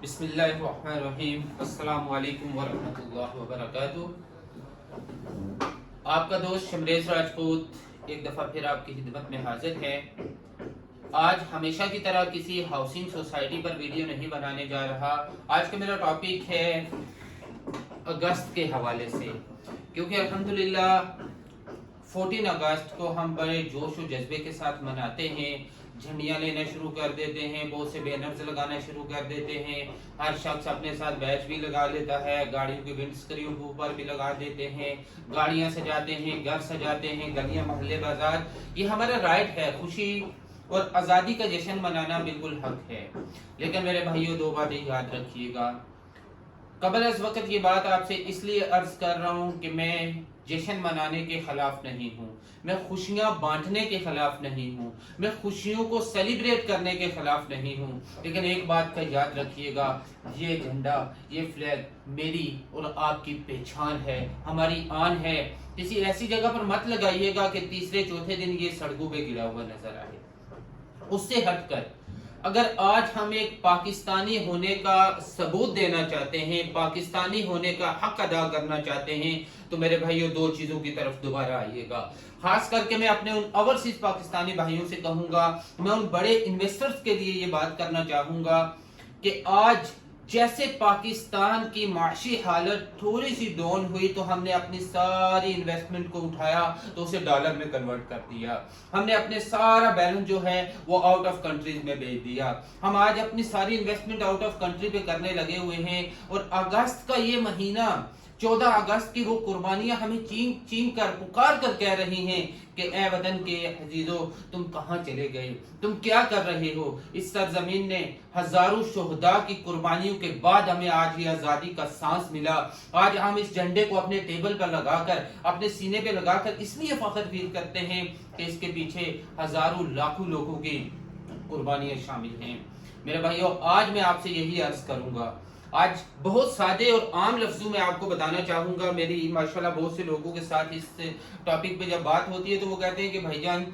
بسم اللہ الرحمن الرحیم۔ السلام علیکم ورحمۃ اللہ وبرکاتہ۔ آپ کا دوست شمریز راجپوت ایک دفعہ پھر آپ کی خدمت میں حاضر ہے۔ آج ہمیشہ کی طرح کسی ہاؤسنگ سوسائٹی پر ویڈیو نہیں بنانے جا رہا۔ آج کا میرا ٹاپک ہے اگست کے حوالے سے، کیونکہ الحمدللہ 14 اگست کو ہم بڑے جوش و جذبے کے ساتھ مناتے ہیں، جھنڈیاں لینا شروع کر دیتے ہیں، بہت سے بینرز لگانا شروع کر دیتے ہیں، ہر شخص اپنے ساتھ بیچ بھی لگا لیتا ہے، گاڑیوں کے ونڈ اسکرین کے اوپر بھی لگا دیتے ہیں، گاڑیاں سجاتے ہیں، گھر سجاتے ہیں، گلیاں محلے بازار۔ یہ ہمارا رائٹ ہے، خوشی اور آزادی کا جشن منانا بالکل حق ہے، لیکن میرے بھائیوں دو باتیں یاد رکھیے گا۔ قبل از وقت یہ بات آپ سے اس لیے عرض کر رہا ہوں کہ میں جشن منانے کے خلاف نہیں ہوں، میں خوشیاں بانٹنے کے خلاف نہیں ہوں، میں خوشیوں کو سیلیبریٹ کرنے کے خلاف نہیں ہوں، لیکن ایک بات کا یاد رکھیے گا، یہ جھنڈا، یہ فلیگ میری اور آپ کی پہچان ہے، ہماری آن ہے۔ کسی ایسی جگہ پر مت لگائیے گا کہ تیسرے چوتھے دن یہ سڑکوں پہ گرا ہوا نظر آئے۔ اس سے ہٹ کر اگر آج ہم ایک پاکستانی ہونے کا ثبوت دینا چاہتے ہیں، پاکستانی ہونے کا حق ادا کرنا چاہتے ہیں، تو میرے بھائیوں دو چیزوں کی طرف دوبارہ آئیے گا۔ خاص کر کے میں اپنے ان اوورسیز پاکستانی بھائیوں سے کہوں گا، میں ان بڑے انویسٹرز کے لیے یہ بات کرنا چاہوں گا کہ آج جیسے پاکستان کی معاشی حالت تھوڑی سی ڈاؤن ہوئی تو ہم نے اپنی ساری انویسٹمنٹ کو اٹھایا تو اسے ڈالر میں کنورٹ کر دیا، ہم نے اپنے سارا بیلنس جو ہے وہ آؤٹ آف کنٹریز میں بھیج دیا، ہم آج اپنی ساری انویسٹمنٹ آؤٹ آف کنٹری پہ کرنے لگے ہوئے ہیں، اور اگست کا یہ مہینہ 14 اگست کی وہ قربانیاں ہمیں چین چین کر پکار کر کہہ رہی ہیں کہ اے وطن کے عزیزو، تم کہاں چلے گئے، تم کیا کر رہے ہو۔ اس سرزمین نے ہزاروں شہداء کی قربانیوں کے بعد ہمیں آج یہ آزادی کا سانس ملا۔ آج ہم اس جھنڈے کو اپنے ٹیبل پر لگا کر، اپنے سینے پہ لگا کر اس لیے فخر فیل کرتے ہیں کہ اس کے پیچھے ہزاروں لاکھوں لوگوں کی قربانیاں شامل ہیں۔ میرے بھائیو، آج میں آپ سے یہی عرض کروں گا، آج بہت سادے اور عام لفظوں میں آپ کو بتانا چاہوں گا۔ میری ماشاءاللہ بہت سے لوگوں کے ساتھ اس ٹاپک پہ جب بات ہوتی ہے تو وہ کہتے ہیں کہ بھائی جان،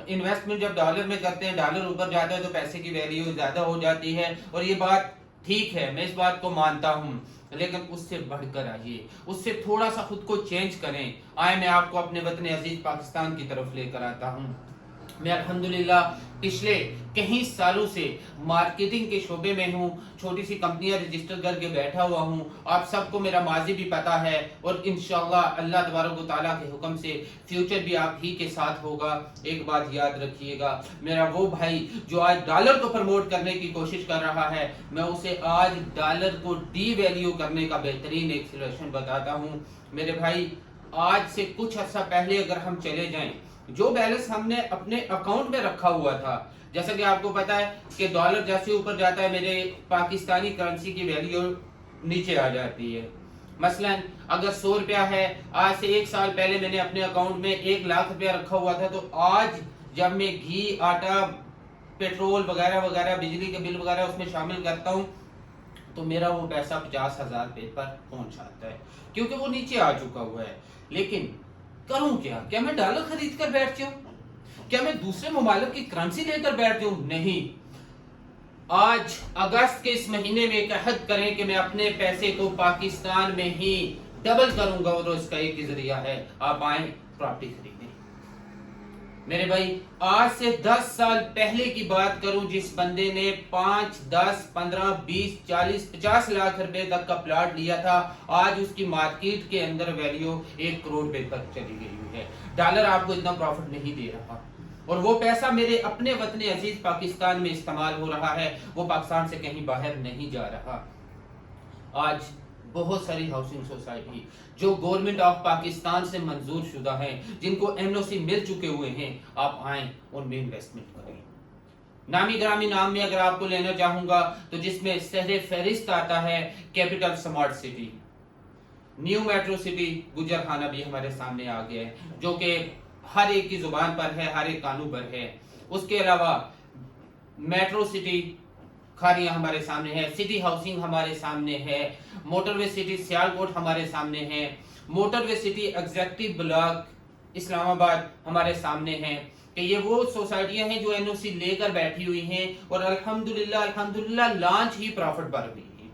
انویسٹمنٹ جب ڈالر میں کرتے ہیں، ڈالر اوپر جاتا ہے تو پیسے کی ویلیو زیادہ ہو جاتی ہے، اور یہ بات ٹھیک ہے، میں اس بات کو مانتا ہوں، لیکن اس سے بڑھ کر آئیے، اس سے تھوڑا سا خود کو چینج کریں۔ آئے میں آپ کو اپنے وطن عزیز پاکستان کی طرف لے کر آتا ہوں۔ میں الحمدللہ پچھلے کئی سالوں سے مارکیٹنگ کے شعبے میں ہوں، چھوٹی سی کمپنیاں رجسٹر کر کے بیٹھا ہوا ہوں، آپ سب کو میرا ماضی بھی پتا ہے، اور انشاءاللہ اللہ تبارک و تعالیٰ کے حکم سے فیوچر بھی آپ ہی کے ساتھ ہوگا۔ ایک بات یاد رکھیے گا، میرا وہ بھائی جو آج ڈالر کو پروموٹ کرنے کی کوشش کر رہا ہے، میں اسے آج ڈالر کو ڈی ویلیو کرنے کا بہترین ایک سولوشن بتاتا ہوں۔ میرے بھائی، آج سے کچھ عرصہ پہلے اگر ہم چلے جائیں، جو بیلنس ہم نے اپنے اکاؤنٹ میں رکھا ہوا تھا، جیسا کہ آپ کو پتا ہے کہ ڈالر جیسے اوپر جاتا ہے میرے پاکستانی کرنسی کی ویلیو نیچے آ جاتی ہے۔ مثلا اگر 100 روپیہ ہے، آج سے 1 سال پہلے میں نے اپنے اکاؤنٹ میں 1 لاکھ روپیہ رکھا ہوا تھا، تو آج جب میں گھی، آٹا، پیٹرول وغیرہ وغیرہ، بجلی کے بل وغیرہ اس میں شامل کرتا ہوں تو میرا وہ پیسہ 50,000 روپے پر پہنچ جاتا ہے، کیونکہ وہ نیچے آ چکا ہوا ہے۔ لیکن کروں کیا میں ڈالر خرید کر بیٹھ جاؤں؟ کیا میں دوسرے ممالک کی کرنسی لے کر بیٹھ جاؤں؟ نہیں۔ آج اگست کے اس مہینے میں ایک عہد کریں کہ میں اپنے پیسے کو پاکستان میں ہی ڈبل کروں گا، اور اس کا ایک ذریعہ ہے، آپ آئیں پراپرٹی خریدیں۔ میرے بھائی، آج سے 10 سال پہلے کی بات کروں، جس بندے نے 5، 10، 15، 20، 40، 50 لاکھ روپے تک کا پلاٹ لیا تھا، آج اس کی مارکیٹ کے اندر ویلیو 1 کروڑ روپے تک چلی گئی ہوئی ہے۔ ڈالر آپ کو اتنا پروفٹ نہیں دے رہا، اور وہ پیسہ میرے اپنے وطن عزیز پاکستان میں استعمال ہو رہا ہے، وہ پاکستان سے کہیں باہر نہیں جا رہا۔ آج بہت ساری ہاؤسنگ سوسائٹی جو گورنمنٹ آف پاکستان سے منظور شدہ ہیں، جن کو NOC مل چکے ہوئے ہیں، آپ آئیں ان میں انویسٹمنٹ کریں۔ نامی گرامی نام میں اگر آپ کو لینا چاہوں گا تو جس میں سہر فہرست آتا ہے capital smart city, new metro city Gujar Khan بھی ہمارے سامنے آ گیا ہے، جو کہ ہر ایک کی زبان پر ہے، ہر ایک قانون پر ہے۔ اس کے علاوہ میٹرو سٹی کھاریاں ہمارے سامنے ہے، سٹی ہاؤسنگ ہمارے سامنے ہے، موٹر وے سٹی سیالکوٹ ہمارے سامنے ہے، موٹر وے سٹی ایگزیکٹو بلاک اسلام آباد ہمارے سامنے ہے، کہ یہ وہ سوسائٹیاں ہیں جو NOC لے کر بیٹھی ہوئی ہیں، اور الحمدللہ لانچ ہی پرافٹ پر ہوئی ہیں۔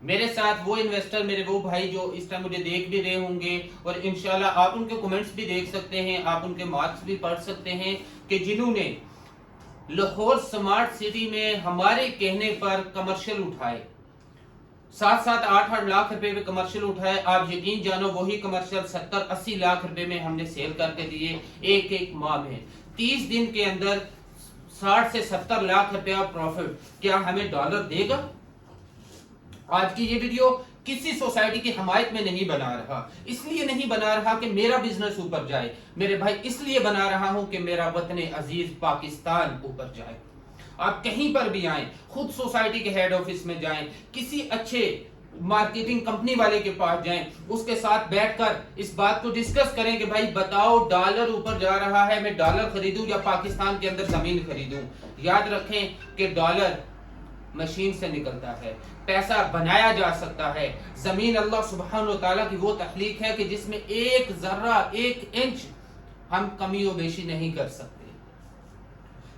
میرے ساتھ وہ انویسٹر، میرے وہ بھائی جو اس ٹائم مجھے دیکھ بھی رہے ہوں گے، اور انشاءاللہ آپ ان کے کمنٹس بھی دیکھ سکتے ہیں، آپ ان کے مارکس بھی پڑھ سکتے ہیں، کہ جنہوں نے لاہور سمارٹ سٹی میں ہمارے کہنے پر کمرشل اٹھائے، 7-8 لاکھ روپے میں کمرشل اٹھائے. آپ یقین جانو وہی کمرشل 70-80 لاکھ روپے میں ہم نے سیل کر کے دیے ایک ماہ میں. 30 دن کے اندر 60 سے 70 لاکھ روپیہ پروفٹ. کیا ہمیں ڈالر دے گا؟ آج کی یہ ویڈیو کسی سوسائٹی کی حمایت میں نہیں بنا رہا، اس لیے نہیں بنا رہا کہ میرا بزنس اوپر جائے میرے بھائی، اس لیے بنا رہا ہوں کہ میرا وطن عزیز پاکستان اوپر جائے. آپ کہیں پر بھی آئیں، خود سوسائٹی کے ہیڈ آفس میں جائیں، کسی اچھے مارکیٹنگ کمپنی والے کے پاس جائیں، اس کے ساتھ بیٹھ کر اس بات کو ڈسکس کریں کہ بھائی بتاؤ ڈالر اوپر جا رہا ہے، میں ڈالر خریدوں یا پاکستان کے اندر زمین خریدوں. یاد رکھیں کہ ڈالر مشین سے نکلتا ہے، پیسہ بنایا جا سکتا ہے. زمین اللہ سبحانہ و تعالیٰ کی وہ تخلیق ہے کہ جس میں ایک ذرہ، ایک انچ ہم کمی و بیشی نہیں کر سکتے.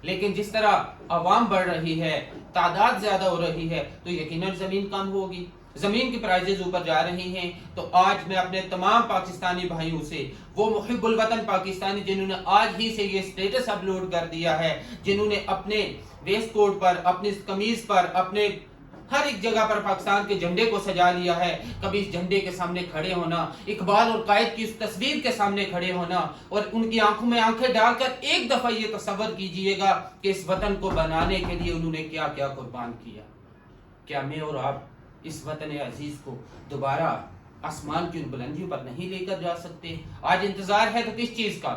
لیکن جس طرح عوام بڑھ رہی ہے، تعداد زیادہ ہو رہی ہے، تو یقیناً زمین کم ہوگی، زمین کی پرائزز اوپر جا رہی ہیں. تو آج میں اپنے تمام پاکستانی بھائیوں سے، وہ محب الوطن پاکستانی جنہوں نے آج ہی سے یہ سٹیٹس اپلوڈ کر دیا ہے، جنہوں نے اپنے ویسٹ کوٹ پر، اپنی قمیض پر، اپنے ہر ایک جگہ پر پاکستان کے جھنڈے کو سجا لیا ہے، کبھی اس جھنڈے کے سامنے کھڑے ہونا، اقبال اور قائد کی اس تصویر کے سامنے کھڑے ہونا، اور ان کی آنکھوں میں آنکھیں ڈال کر ایک دفعہ یہ تصور کیجئے گا کہ اس وطن کو بنانے کے لیے انہوں نے کیا کیا قربان کیا. کیا میں اور آپ اس وطن عزیز کو دوبارہ آسمان کی ان بلندیوں پر نہیں لے کر جا سکتے؟ آج انتظار ہے تو کس چیز کا؟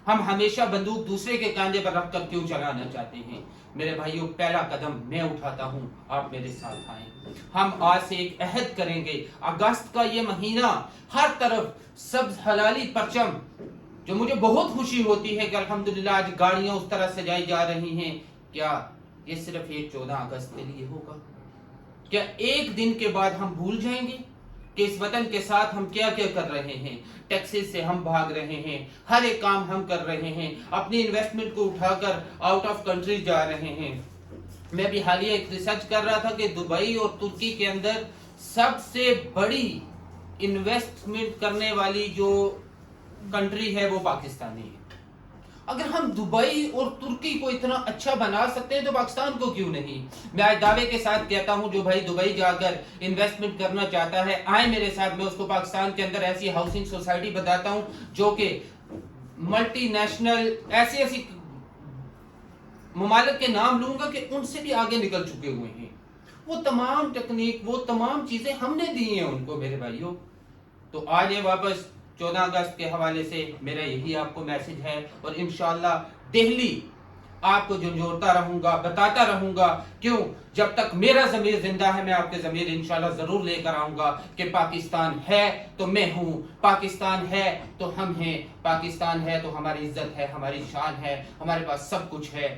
ہم ہمیشہ بندوق دوسرے کے کاندھے پر رکھ کر کیوں چلانا چاہتے ہیں؟ میرے بھائیوں، پہلا قدم میں اٹھاتا ہوں، آپ میرے ساتھ آئیں. ہم آج سے ایک عہد کریں گے. اگست کا یہ مہینہ، ہر طرف سبز حلالی پرچم، جو مجھے بہت خوشی ہوتی ہے کہ الحمدللہ آج گاڑیاں اس طرح سجائی جا رہی ہیں. کیا یہ صرف ایک 14 اگست کے لیے ہوگا؟ کیا ایک دن کے بعد ہم بھول جائیں گے کہ اس وطن کے ساتھ ہم کیا کیا کر رہے ہیں؟ ٹیکسز سے ہم بھاگ رہے ہیں، ہر ایک کام ہم کر رہے ہیں، اپنی انویسٹمنٹ کو اٹھا کر آؤٹ آف کنٹری جا رہے ہیں. میں بھی حالیہ ایک ریسرچ کر رہا تھا کہ دبئی اور ترکی کے اندر سب سے بڑی انویسٹمنٹ کرنے والی جو کنٹری ہے وہ پاکستانی ہے. اگر ہم دبئی اور ترکی کو اتنا اچھا بنا سکتے ہیں تو پاکستان کو کیوں نہیں؟ میں آج دعوے کے ساتھ کہتا ہوں، جو بھائی دبئی جا کر انویسٹمنٹ کرنا چاہتا ہے آئے میرے ساتھ، میں اس کو پاکستان کے اندر ایسی ہاؤسنگ سوسائٹی بتاتا ہوں جو کہ ملٹی نیشنل ایسی ممالک کے نام لوں گا کہ ان سے بھی آگے نکل چکے ہوئے ہیں. وہ تمام ٹیکنیک، وہ تمام چیزیں ہم نے دی ہیں ان کو میرے بھائیوں. تو آج یہ واپس 14 اگست کے حوالے سے میرا یہی آپ کو میسج ہے، اور انشاءاللہ دہلی آپ کو جھنجھوڑتا رہوں گا، بتاتا رہوں گا. کیوں؟ جب تک میرا ضمیر زندہ ہے میں آپ کے ضمیر انشاءاللہ ضرور لے کر آؤں گا کہ پاکستان ہے تو میں ہوں، پاکستان ہے تو ہم ہیں، پاکستان ہے تو ہماری عزت ہے، ہماری شان ہے، ہمارے پاس سب کچھ ہے.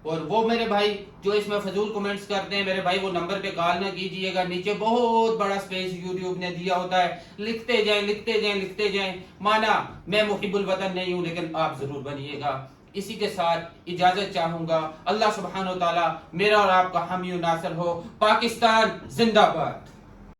اور وہ میرے بھائی جو اس میں فضول کمنٹس کرتے ہیں، میرے بھائی وہ نمبر پہ کال نہ کیجئے گا، نیچے بہت بڑا سپیس یوٹیوب نے دیا ہوتا ہے، لکھتے جائیں لکھتے جائیں لکھتے جائیں. مانا میں محب الوطن نہیں ہوں لیکن آپ ضرور بنیے گا. اسی کے ساتھ اجازت چاہوں گا. اللہ سبحانہ و تعالی میرا اور آپ کا حامی و ناصر ہو. پاکستان زندہ باد.